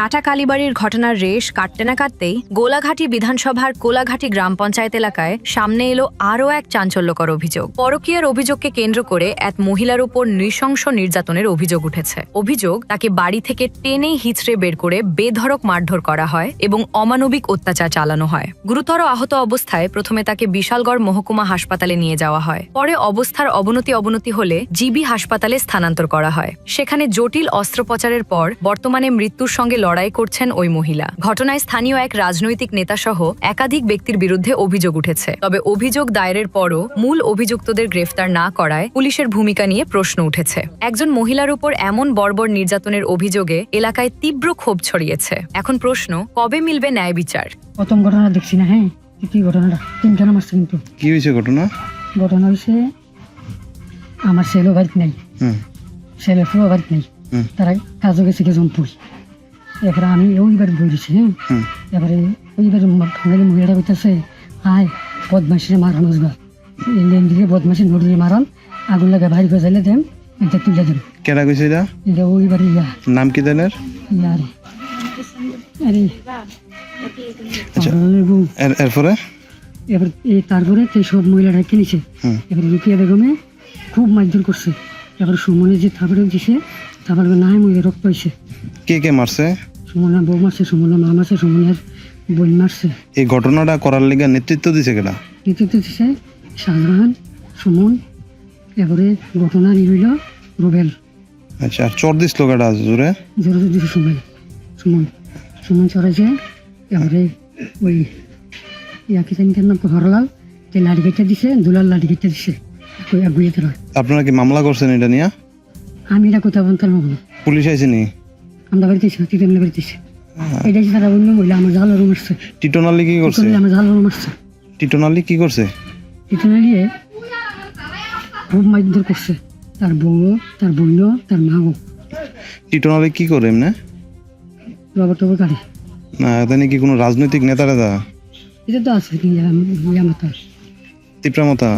Tata কালীবাড়ির ঘটনার রেশ কাটতে না কাটতেই গোলাঘাটি বিধানসভার কোলাঘাটি গ্রাম পঞ্চায়েত এলাকায় সামনে এলো আরও এক চাঞ্চল্যকর অভিযোগ। পরকীয়ার অভিযোগকে কেন্দ্র করে এক মহিলার উপর নৃশংস নির্যাতনের অভিযোগ উঠেছে। অভিযোগ, তাকে বাড়ি থেকে টেনে হিচড়ে বের করে বেধড়ক মারধর করা হয় এবং অমানবিক অত্যাচার চালানো হয়। গুরুতর আহত অবস্থায় প্রথমে তাকে বিশালগড় মহকুমা হাসপাতালে নিয়ে যাওয়া হয়। পরে অবস্থার অবনতি হলে জিবি হাসপাতালে স্থানান্তর করা হয়। সেখানে জটিল অস্ত্রোপচারের পর বর্তমানে মৃত্যুর সঙ্গে লড়াই করছেন ওই মহিলা। ঘটনায় স্থানীয় এক রাজনৈতিক নেতা সহ একাধিক ব্যক্তির বিরুদ্ধে অভিযোগ উঠেছে। তবে অভিযোগ দায়েরের পরও মূল অভিযুক্তদের গ্রেফতার না করায় পুলিশের ভূমিকা নিয়ে প্রশ্ন উঠেছে। একজন মহিলার উপর এমন বর্বর নির্যাতনের অভিযোগে এলাকায় তীব্র ক্ষোভ ছড়িয়েছে। এখন প্রশ্ন, কবে মিলবে ন্যায় বিচার? প্রথম ঘটনা দেখছি না। হ্যাঁ, কি ঘটনাটা? তিনটা নাম আসছে। কিন্তু কি হয়েছে ঘটনা? ঘটনা হয়েছে আমার ছেলেও বাড়িতে নেই, ছেলে ফুয়াও বাড়িতে নেই, তারা কাজও গেছে জম্পুর। এবারে আমি ওই বাড়ি বই দিছি। হ্যাঁ, এবারে ওই বাড়ি বাঙালি মহিলাটা বলতেছে, আয় বদমাসিরে মারানো আসবা, লেন দিকে বদমাসি নড়িয়ে মারান, আগুন লাগা ভারী গজাইলে দেন, এটা তুলে দেন। কেডা কইছে এটা? এটা ওই বাড়ি নাম কি দেনের? আরে আরে আচ্ছা, এরপরে এবার তারপরে সব মহিলারা কিনেছে। এবার রুকিয়া বেগমে খুব মারধর করছে। এবার সুমনে যে থাপড়ে দিছে, তারপর না মহিলা রক্ত হয়েছে। কে কে মারছে? সুমনা বউ মারছে, সুমনা মা মারছে, সুমনের বোন মারছে। এই ঘটনাটা করার লিগে নেতৃত্ব দিছে কেডা? নেতৃত্ব দিছে শাহজাহান, সুমন। এবারে ঘটনা হইল রুবেল। আচ্ছা, আর চর দিস লোকেরা জোরে জোরে দিছে সুমন চড়াইছে। এবারে ওই ইয়াকে জানি নাম হরলাল, তে লাঠি কেটে দিছে, দুলাল লাঠি কেটে দিছে। আপনারা কি মামলা করছেন এটা নিয়ে? আমি এটা কোথাও বলতে পারবো না। পুলিশ আইসেনি? আমরা বাড়িতে টিটনালি বাড়িতে এটা তারা অন্য মহিলা আমার জাল রুম আসছে। টিটনালি কি করছে? আমার জাল রুম আসছে। টিটনালি কি করছে? টিটনালি খুব মারধর করছে, তার বউ, তার বোন, তার মাও। টিটনালি কি করে এমনি? রবার টবর কাটে না, এটা কি কোনো রাজনৈতিক নেতারা? এটা তো আছে মাথা তিপ্রা মাথা।